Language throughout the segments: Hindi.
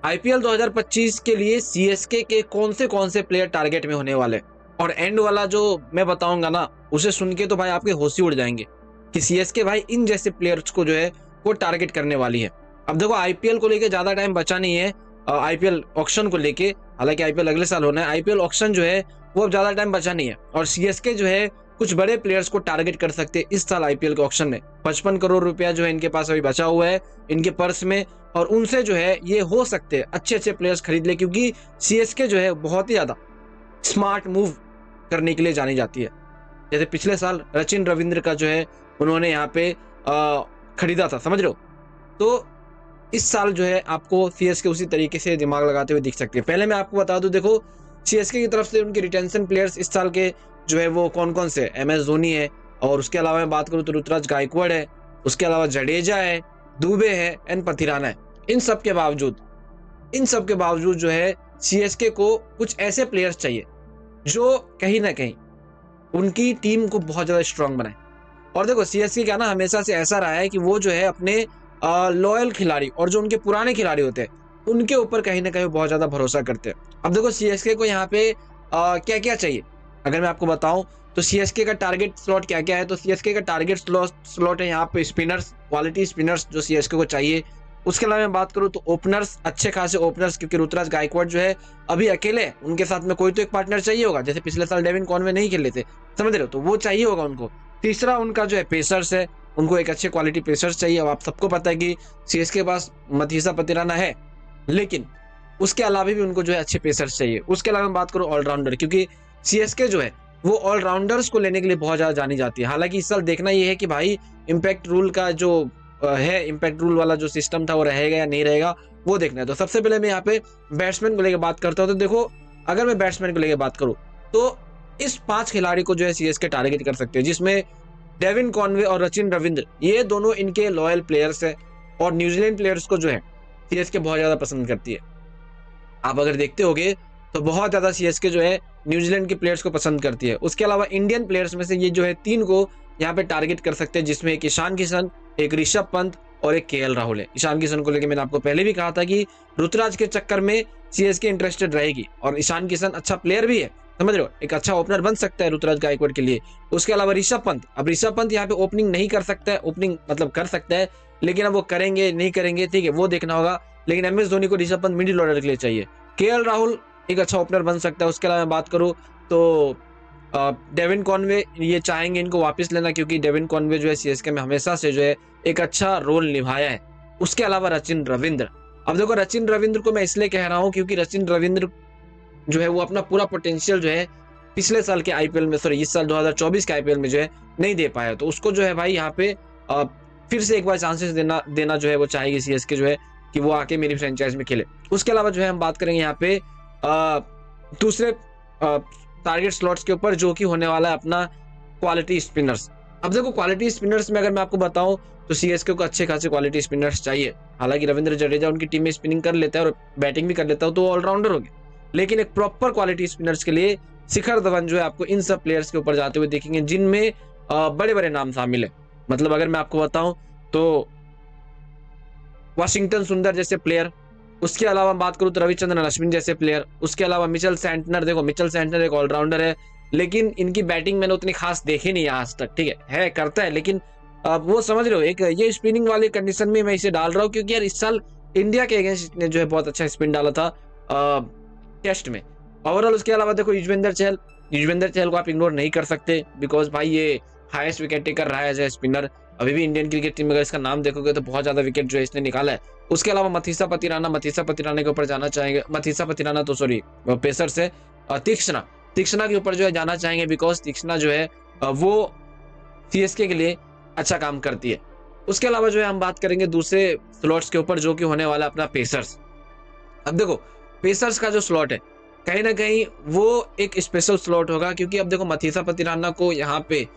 आईपीएल 2025 के लिए सीएसके के कौन से प्लेयर टारगेट में होने वाले, और एंड वाला जो मैं बताऊंगा ना, उसे सुन के तो भाई आपके होश ही उड़ जाएंगे कि सीएसके भाई इन जैसे प्लेयर्स को जो है वो टारगेट करने वाली है। अब देखो आईपीएल को लेके ज्यादा टाइम बचा नहीं है, आईपीएल ऑक्शन को लेके, हालांकि आईपीएल अगले साल होना है, आईपीएल ऑक्शन जो है वो अब ज्यादा टाइम बचा नहीं है, और सीएसके जो है कुछ बड़े प्लेयर्स को टारगेट कर सकते हैं इस साल आईपीएल के ऑक्शन में। 55 करोड़ रुपया जो है इनके पास अभी बचा हुआ है इनके पर्स में, और उनसे जो है ये हो सकते हैं अच्छे प्लेयर्स खरीद ले, क्योंकि सीएसके जो है बहुत ही ज्यादा स्मार्ट मूव करने के लिए जानी जाती है। जैसे पिछले साल सचिन रविंद्र का जो है उन्होंने यहाँ पे खरीदा था, समझ रहे हो। तो इस साल जो है आपको सीएसके उसी तरीके से दिमाग लगाते हुए दिख सकती है। पहले मैं आपको बता दूं, देखो सीएसके की तरफ से उनके रिटेंशन प्लेयर्स इस साल के जो है वो कौन कौन से, एमएस धोनी है, और उसके अलावा मैं बात करूं तो ऋतुराज गायकवाड़ है, उसके अलावा जडेजा है, दुबे है, एन पथिराना है। इन सब के बावजूद जो है सीएसके को कुछ ऐसे प्लेयर्स चाहिए जो कहीं ना कहीं उनकी टीम को बहुत ज्यादा स्ट्रांग बनाए। और देखो सीएसके का ना हमेशा से ऐसा रहा है कि वो जो है अपने लॉयल खिलाड़ी और जो उनके पुराने खिलाड़ी होते हैं उनके ऊपर कहीं ना कहीं बहुत ज्यादा भरोसा करते हैं। अब देखो सीएसके को यहाँ पे क्या क्या चाहिए, अगर मैं आपको बताऊं तो सीएसके का टारगेट स्लॉट क्या क्या है, तो सीएसके का टारगेट स्लॉट है यहाँ पे स्पिनर्स, क्वालिटी स्पिनर्स जो सीएसके को चाहिए। उसके अलावा मैं बात करूं तो ओपनर्स, अच्छे खासे ओपनर्स, क्योंकि ऋतुराज गायकवाड़ जो है अभी अकेले, उनके साथ में कोई तो एक पार्टनर चाहिए होगा, जैसे पिछले साल डेविन कॉनवे नहीं खेले थे, समझ रहे हो, तो वो चाहिए होगा उनको। तीसरा उनका जो है पेसर्स है, उनको एक अच्छे क्वालिटी पेसर्स चाहिए। अब आप सबको पता है कि सीएसके के पास मथीसा पतिराना है, लेकिन उसके अलावा भी उनको जो है अच्छे पेसर्स चाहिए। उसके अलावा मैं बात करूं ऑलराउंडर, क्योंकि सीएसके जो है वो ऑलराउंडर्स को लेने के लिए बहुत ज्यादा जानी जाती है। हालांकि इस साल देखना ये है कि भाई इम्पैक्ट रूल का जो है, इम्पैक्ट रूल वाला जो सिस्टम था वो रहेगा या नहीं रहेगा, वो देखना है। तो सबसे पहले मैं यहाँ पे बैट्समैन को लेकर बात करता हूँ। तो देखो अगर मैं बैट्समैन को लेकर बात करूँ तो इस 5 खिलाड़ी को जो है सीएसके टारगेट कर सकते हैं, जिसमें डेविन कॉनवे और सचिन रविंद्र, ये दोनों इनके लॉयल प्लेयर्स है, और न्यूजीलैंड प्लेयर्स को जो है सीएसके बहुत ज्यादा पसंद करती है। आप अगर देखते होगे तो बहुत ज्यादा सीएसके जो है न्यूजीलैंड के प्लेयर्स को पसंद करती है। उसके अलावा इंडियन प्लेयर्स में से ये जो है 3 को यहाँ पे टारगेट कर सकते हैं, जिसमें एक ईशान किशन, एक ऋषभ पंत और एक केएल राहुल है। ईशान किशन को लेकर मैंने आपको पहले भी कहा था कि ऋतुराज के चक्कर में सीएसके इंटरेस्टेड रहेगी, और ईशान किशन अच्छा प्लेयर भी है, समझ रहे हो, एक अच्छा ओपनर बन सकता है ऋतुराज गायकवाड़ के लिए। उसके अलावा ऋषभ पंत, अब ऋषभ पंत यहाँ पे ओपनिंग नहीं कर सकता है, ओपनिंग मतलब कर सकता है, लेकिन अब वो करेंगे नहीं करेंगे ठीक है वो देखना होगा, लेकिन एमएस धोनी को ऋषभ पंत मिडिल ऑर्डर के लिए चाहिए। केएल राहुल एक अच्छा ओपनर बन सकता है। उसके अलावा मैं बात करूं तो डेविन कॉनवे, ये चाहेंगे इनको वापस लेना, क्योंकि डेविन कॉनवे जो है सीएसके में हमेशा से जो है एक अच्छा रोल निभाया है। उसके अलावा सचिन रविंद्र, अब देखो सचिन रविंद्र को मैं इसलिए कह रहा हूं क्योंकि सचिन रविंद्र जो है वो अपना पूरा पोटेंशियल जो है पिछले साल के आईपीएल में, सॉरी इस साल 2024 के आईपीएल में जो है नहीं दे पाया, तो उसको जो है भाई यहाँ पे फिर से एक बार चांसेस देना जो है वो चाहेगी सीएसके जो है कि वो आके मेरी फ्रेंचाइज में खेले। उसके अलावा जो है हम बात करेंगे यहाँ पे दूसरे टारगेट स्लॉट्स के ऊपर, जो कि होने वाला है अपना क्वालिटी स्पिनर्स। अब देखो क्वालिटी स्पिनर्स में अगर मैं आपको बताऊं तो सीएसके को अच्छे खासे क्वालिटी स्पिनर्स चाहिए। हालांकि रविंद्र जडेजा उनकी टीम में स्पिनिंग कर लेता है और बैटिंग भी कर लेता है, तो ऑलराउंडर हो गया, लेकिन एक प्रॉपर क्वालिटी स्पिनर्स के लिए शिखर धवन जो है आपको इन सब प्लेयर्स के ऊपर जाते हुए देखेंगे, जिनमें बड़े बड़े नाम शामिल है। मतलब अगर मैं आपको बताऊं तो वाशिंगटन सुंदर जैसे प्लेयर, उसके अलावा बात करूं तो रविचंद्रन अश्विन जैसे प्लेयर, उसके अलावा मिचेल सैंटनर, देखो मिचेल सैंटनर एक ऑलराउंडर है, लेकिन इनकी बैटिंग मैंने उतनी खास देखी नहीं आज तक, ठीक है करता है, लेकिन वो समझ रहे हो एक ये स्पिनिंग वाले कंडीशन में मैं इसे डाल रहा हूँ, क्योंकि यार इस साल इंडिया के अगेंस्ट ने जो है बहुत अच्छा स्पिन डाला था टेस्ट में ओवरऑल। उसके अलावा देखो युजवेंद्र चहल को आप इग्नोर नहीं कर सकते, बिकॉज भाई ये हाईएस्ट विकेट टेकर रहा है एज ए स्पिनर। अभी भी इंडियन क्रिकेट टीम में अगर इसका नाम देखोगे तो बहुत ज्यादा विकेट जो है इसने निकाला है। उसके अलावा मथीसा पतिराना के ऊपर जाना चाहेंगे, मथीसा पतिराना तो सॉरी पेसर से तीक्ष्णा के ऊपर जो है जाना चाहेंगे, बिकॉज तीक्ष्णा जो है वो सीएसके के लिए अच्छा काम करती है। उसके अलावा जो है हम बात करेंगे दूसरे स्लॉट्स के ऊपर, जो कि होने वाला अपना पेसर्स। अब देखो पेसर्स का जो स्लॉट है कहीं ना कहीं वो एक स्पेशल स्लॉट होगा, क्योंकि अब देखो मथीसा पतिराना को यहाँ पे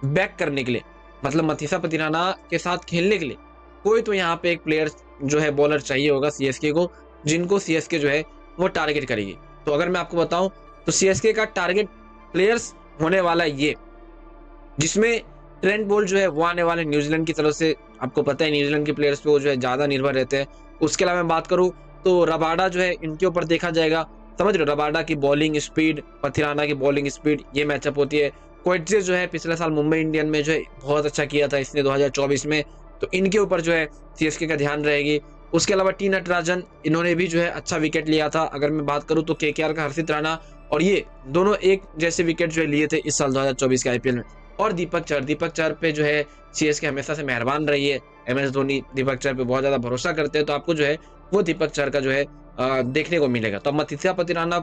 बैक करने के लिए, मतलब मथीसा पतिराना के साथ खेलने के लिए कोई तो यहाँ पे एक प्लेयर जो है बॉलर चाहिए होगा सीएसके को, जिनको सीएसके जो है वो टारगेट करेगी। तो अगर मैं आपको बताऊं तो सीएसके का टारगेट प्लेयर्स होने वाला ये, जिसमें ट्रेंट बोल्ट जो है वो आने वाले न्यूजीलैंड की तरफ से आपको पता है न्यूजीलैंड के प्लेयर्स पे वो जो है ज़्यादा निर्भर रहते हैं। उसके अलावा मैं बात करूँ तो रबाडा जो है इनके ऊपर देखा जाएगा, समझ रहे हो? रबाडा की बॉलिंग स्पीड, पथिराना की बॉलिंग स्पीड, ये मैचअप होती है। कोएट्जे जो है पिछले साल मुंबई इंडियन में जो है बहुत अच्छा किया था इसने 2024 में, तो इनके ऊपर जो है सीएसके का ध्यान रहेगी। उसके अलावा टी नटराजन, इन्होंने भी जो है अच्छा विकेट लिया था। अगर मैं बात करूँ तो केकेआर का हर्षित राणा और ये दोनों एक जैसे विकेट जो है लिए थे इस साल 2024 के आईपीएल में। और दीपक चहर पे जो है सीएसके हमेशा से मेहरबान रही है। एमएस धोनी दीपक चहर पे बहुत ज्यादा भरोसा करते हैं, तो आपको जो है वो दीपक चहर का जो है देखने को मिलेगा। तो अब मथित्या पतिराना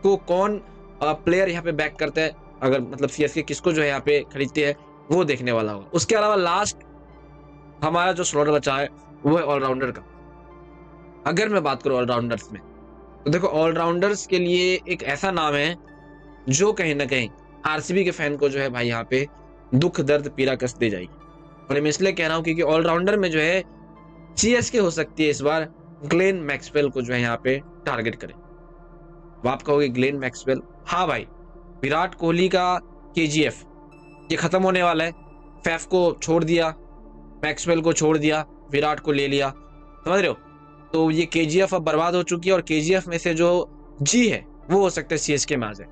को कौन प्लेयर यहाँ पे बैक करता है, अगर मतलब सीएसके किसको जो है यहाँ पे खरीदती है, वो देखने वाला होगा। उसके अलावा लास्ट हमारा जो स्लॉट बचा है वो है ऑलराउंडर का। अगर मैं बात करूं ऑलराउंडर्स में, तो देखो ऑलराउंडर्स के लिए एक ऐसा नाम है जो कहीं ना कहीं आरसीबी के फैन को जो है भाई यहाँ पे दुख दर्द पीड़ा कष्ट दे जाएगी। और मैं इसलिए कह रहा हूँ क्योंकि ऑलराउंडर में जो है सीएसके हो सकती है इस बार ग्लेन मैक्सवेल को जो है यहाँ पे टारगेट करे। अब आप कहोगे ग्लेन मैक्सवेल, हाँ भाई, विराट कोहली का केजीएफ ये खत्म होने वाला है। फैफ को छोड़ दिया, मैक्सवेल को छोड़ दिया, विराट को ले लिया, समझ रहे हो? तो ये केजीएफ अब बर्बाद हो चुकी है और केजीएफ में से जो जी है वो हो सकता है सीएसके में आ जाए।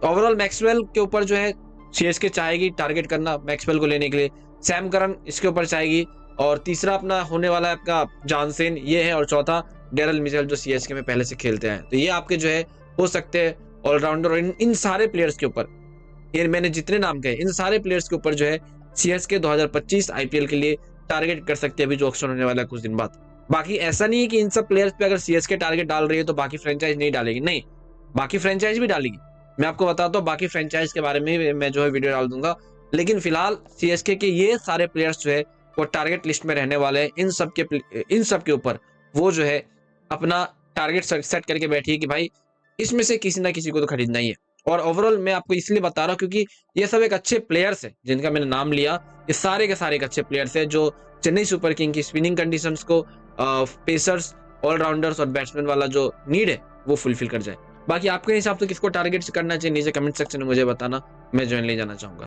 ओवरऑल मैक्सवेल के ऊपर जो है सीएसके चाहेगी टारगेट करना मैक्सवेल को लेने के लिए, सैम करन इसके ऊपर चाहेगी, और तीसरा अपना होने वाला है आपका जानसेन ये है, और चौथा डेरल मिचेल जो सीएसके में पहले से खेलते हैं। तो ये आपके जो है हो सकते हैं ऑलराउंडर। और इन सारे प्लेयर्स के ऊपर, ये मैंने जितने नाम कहे इन सारे प्लेयर्स के ऊपर जो है सीएसके 2025 आईपीएल के लिए टारगेट कर सकते हैं अभी जो ऑक्शन होने वाला है कुछ दिन बाद। बाकी ऐसा नहीं है कि इन सब प्लेयर्स पे अगर सीएसके टारगेट डाल रही है तो बाकी फ्रेंचाइज नहीं डालेगी, नहीं, बाकी फ्रेंचाइज भी डालेगी। मैं आपको बताता हूँ बाकी फ्रेंचाइज के बारे में मैं जो है वीडियो डाल दूंगा, लेकिन फिलहाल सीएसके के ये सारे प्लेयर्स जो है वो टारगेट लिस्ट में रहने वाले हैं। इन सब के ऊपर वो जो है अपना टारगेट सेट करके बैठी है कि भाई इसमें से किसी ना किसी को तो खरीदना ही है। और ओवरऑल मैं आपको इसलिए बता रहा हूँ क्योंकि ये सब एक अच्छे प्लेयर्स है जिनका मैंने नाम लिया, ये सारे के सारे एक अच्छे प्लेयर्स है जो चेन्नई सुपर किंग की स्पिनिंग कंडीशंस को, पेसर्स, ऑलराउंडर्स और बैट्समैन वाला जो नीड है वो फुलफिल कर जाए। बाकी आपके हिसाब से किसको टारगेट करना चाहिए नीचे कमेंट सेक्शन में मुझे बताना, मैं ज्वाइन ले जाना चाहूंगा।